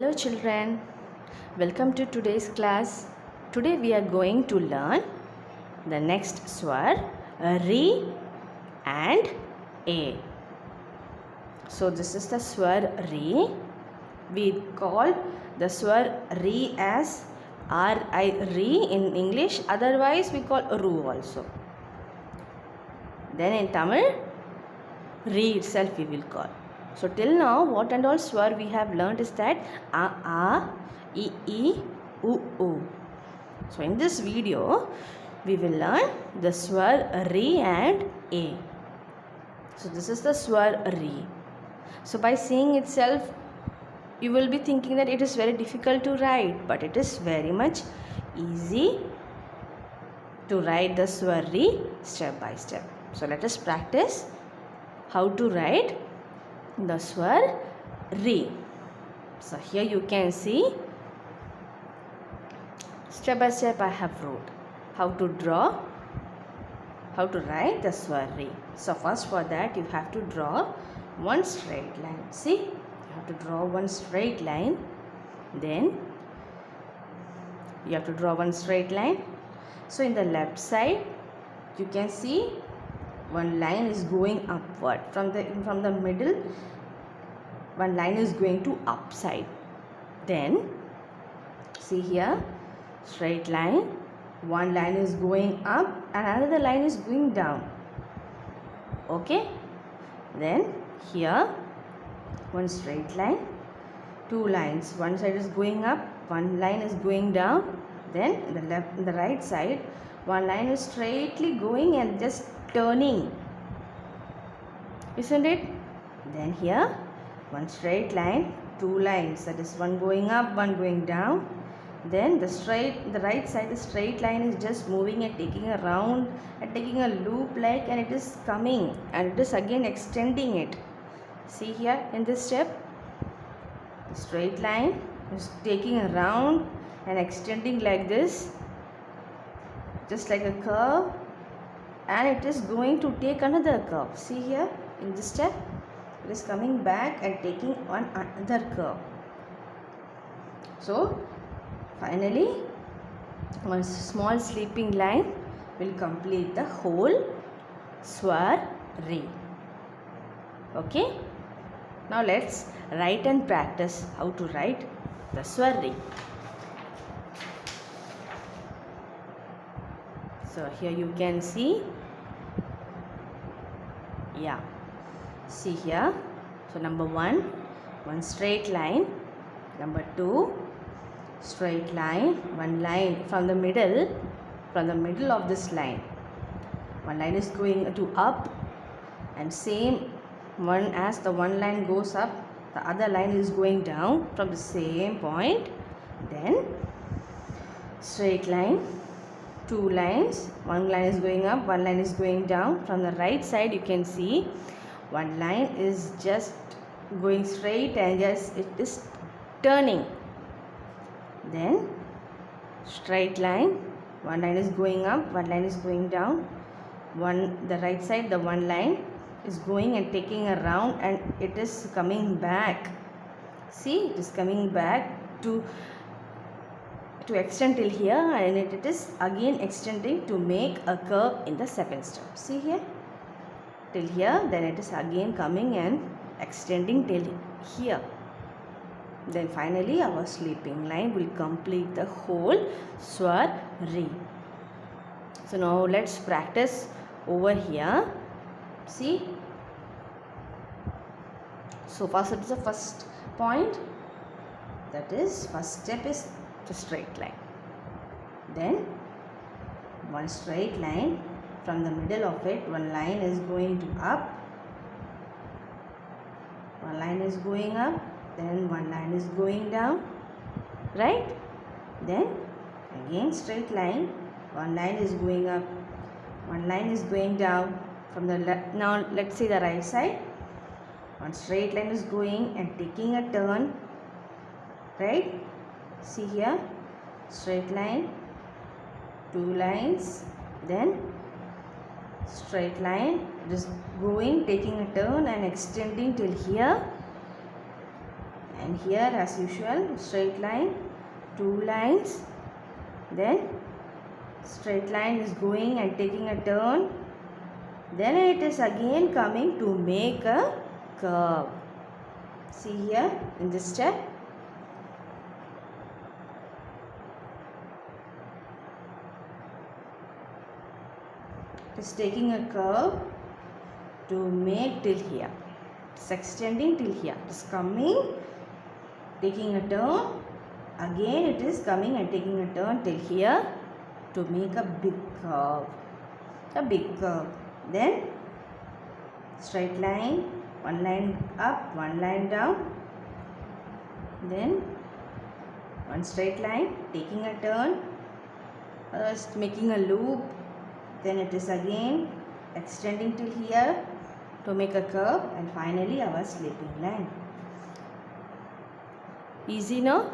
Hello children, welcome to today's class. Today we are going to learn the next swar Re and A. So this is the swar Re. We call the swar Re as R-I Re in English, otherwise we call Ru also. Then in Tamil, Re itself we will call. So till now what and all swar we have learned is that A, I, U. So in this video we will learn the swar Re and A. So this is the swar Re. So by seeing itself you will be thinking that it is very difficult to write, but it is very much easy to write the swar Re step by step. So let us practice how to write the swar Re. So here you can see step by step I have wrote how to draw, how to write the swar Re. So first for that you have to draw one straight line. See, you have to draw one straight line. Then you have to draw one straight line. So in the left side you can see one line is going upward. From the middle one line is going to upside. Then see here, straight line, one line is going up and another line is going down. Okay, then here one straight line, two lines, one side is going up, one line is going down. Then the right side one line is straightly going and just turning, isn't it? Then here one straight line, two lines, that is one going up, one going down. Then the right side, the straight line is just moving and taking a round and taking a loop like, and it is coming and it is again extending it. See here in this step, the straight line is taking a round and extending like this, just like a curve, and it is going to take another curve. See here in this step, it is coming back and taking on another curve. So finally one small sleeping line will complete the whole swar Re. Okay, now let's write and practice how to write the swar Re. So here you can see, yeah, see here. So number one straight line, number two straight line, one line from the middle of this line, one line is going to up, and same one as the one line goes up, the other line is going down from the same point. Then straight line, two lines, one line is going up, one line is going down. From the right side you can see one line is just going straight and just it is turning. Then straight line, one line is going up, one line is going down. The right side, the one line is going and taking a round and it is coming back. See, it is coming back to extend till here, and it is again extending to make a curve in the second step. See here, till here, then it is again coming and extending till here. Then finally our sleeping line will complete the whole swar Re. So now let's practice over here. See, so first it is the first point, that is first step is the straight line. Then one straight line, from the middle of it one line is going to up, one line is going up, then one line is going down, right? Then again straight line, one line is going up, one line is going down. From the left, now let's see the right side, one straight line is going and taking a turn, right? See here, straight line, two lines, then straight line, just going, taking a turn and extending till here, and here as usual straight line, 2 lines, then straight line is going and taking a turn, then it is again coming to make a curve. See here in this step, it is taking a curve to make till here. It's extending till here. It is coming, taking a turn. Again it is coming and taking a turn till here to make a big curve. A big curve. Then straight line, 1 line up, 1 line down. Then one straight line, taking a turn, first making a loop. Then it is again extending till here to make a curve, and finally our sleeping line. Easy, no?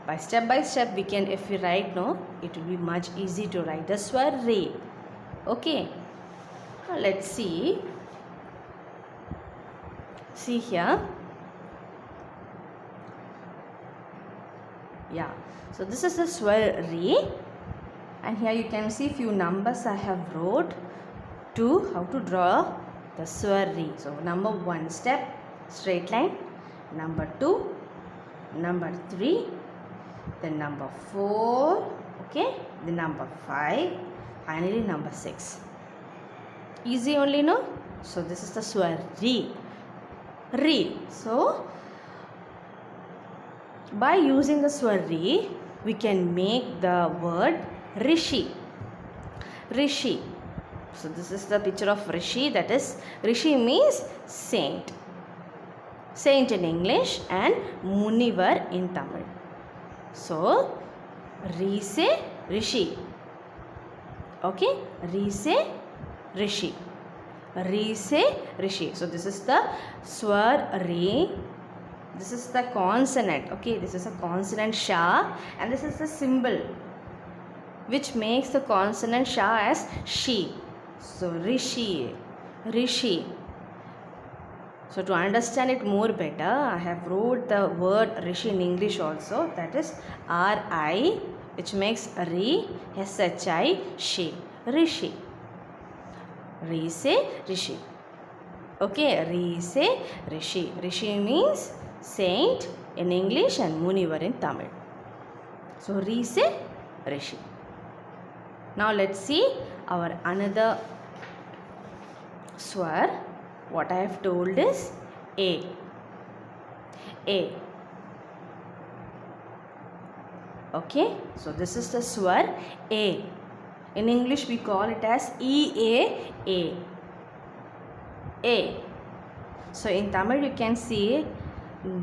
By step we can, if we write, no, it will be much easy to write the swar re. Okay, now let's see. See here. Yeah, so this is the swar re, and here you can see few numbers I have wrote to how to draw the swar re. So number 1 step straight line, number 2, number 3, then number 4, okay, then number 5, finally number 6. Easy only, no? So this is the swar re. Re. So by using the swar re, we can make the word rishi. Rishi. So this is the picture of rishi, that is rishi means saint. Saint in English and munivar in Tamil. So rise rishi. Okay, rise rishi. Rise rishi. So this is the swar re. This is the consonant. Okay, this is a consonant sha, and this is the symbol which makes the consonant sha as she. So rishi, rishi. So to understand it more better, I have wrote the word rishi in English also, that is R-I, which makes re, S-H-I, she, rishi. Rise, rishi. Okay, rise, rishi. Rishi means saint in English and munivar in Tamil. So rise, rishi. Now let's see our another swar. What I have told is A. A. Okay, so this is the swar A. In English we call it as E-A-A. A. So in Tamil you can see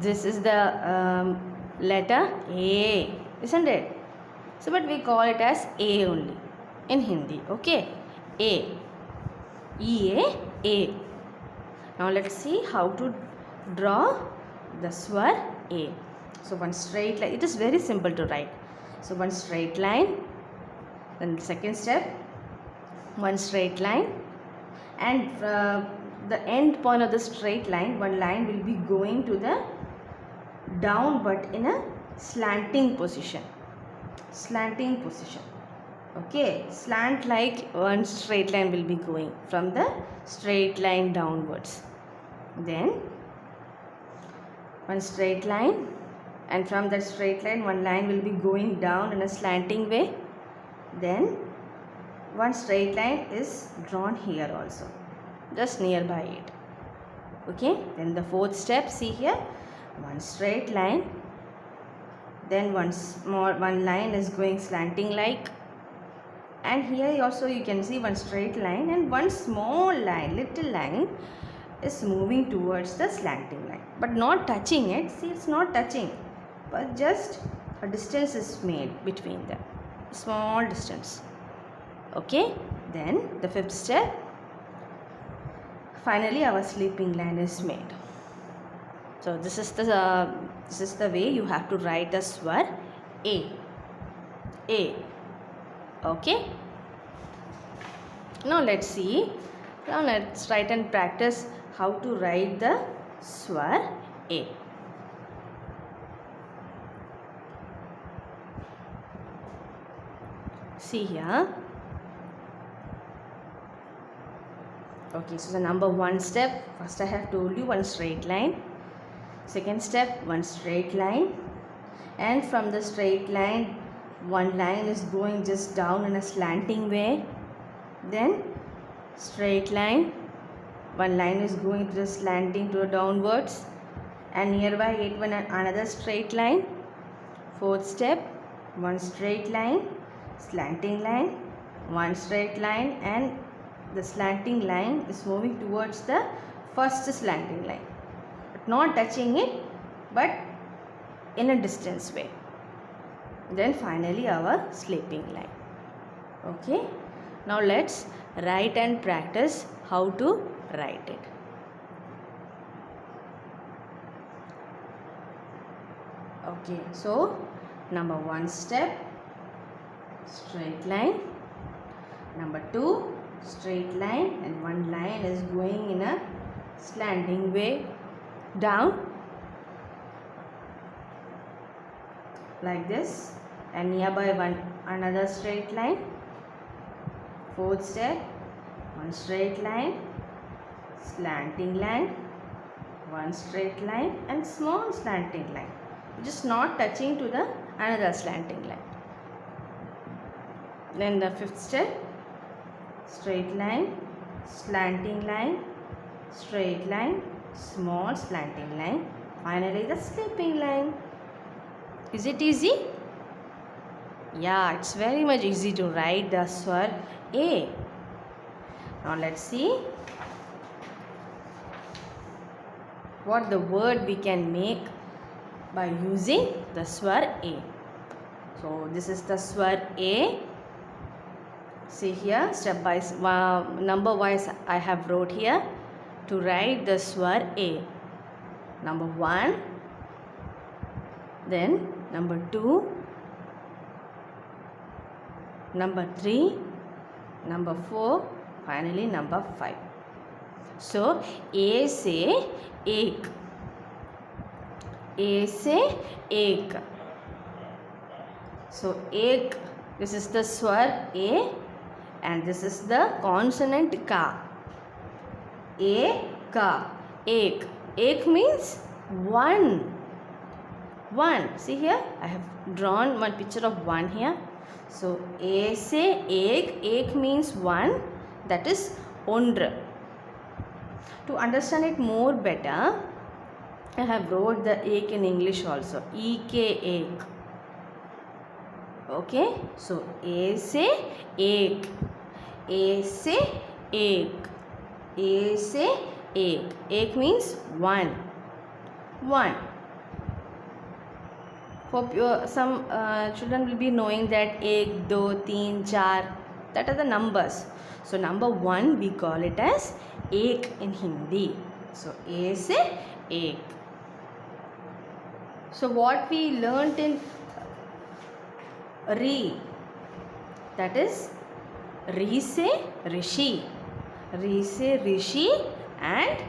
this is the letter A, isn't it? So but we call it as A only in Hindi. Okay, A. E-A-A. Now let's see how to draw the swar A. So one straight line. It is very simple to write. So one straight line. Then the second step, one straight line, and the end point of the straight line, one line will be going to the down but in a slanting position. Slanting position. Okay, slant like one straight line will be going from the straight line downwards. Then one straight line, and from that straight line one line will be going down in a slanting way. Then one straight line is drawn here also, just nearby it. Okay, then the fourth step, see here, one straight line, then one line is going slanting like, and here also you can see one straight line, and one small line, little line is moving towards the slanting line, but not touching it. See, it's not touching, but just a distance is made between them, small distance. Okay, then the fifth step, finally our sleeping line is made. So this is the way you have to write the swar A. A. Okay, now let's see, now let's write and practice how to write the swar A. see here. Okay, so the number 1 step, first I have told you one straight line. Second step, one straight line, and from the straight line one line is going just down in a slanting way. Then straight line, one line is going to the slanting to the downwards, and nearby it one another straight line. Fourth step, one straight line, slanting line, one straight line, and the slanting line is moving towards the first slanting line, but not touching it, but in a distance way. Then finally our sleeping line. Okay, now let's write and practice how to write it. Okay, so number 1 step, straight line. Number 2, straight line, and one line is going in a slanting way down like this, and nearby one another straight line. Fourth step, one straight line, slanting line, one straight line, and small slanting line, just not touching to the another slanting line. Then the fifth step, straight line, slanting line, straight line, small slanting line, finally the sleeping line. Is it easy? Yeah, it's very much easy to write the swar A. Now let's see what the word we can make by using the swar A. So this is the swar A. See here, step by number wise I have wrote here to write the swar A. Number 1, then number 2, number 3, number 4, finally number 5. So A से एक, A से एक. So एक, this is the swar A, and this is the consonant ka. A ka, ek. Ek means one. One. See here, I have drawn one picture of one here. So A se ek means one, that is ondra. To understand it more better, I have wrote the ek in English also. Ek ek. Okay, so A se ek, A se ek, A se ek. Ek means one. One. Hope some children will be knowing that ek, do, teen, char, that are the numbers. So number 1 we call it as ek in Hindi. So A se ek. So what we learnt in Ri, that is Ri se Rishi, Ri se Rishi, and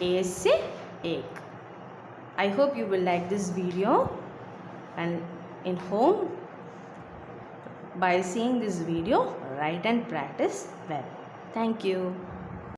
A se ek. I hope you will like this video, and in home by seeing this video write and practice well. Thank you.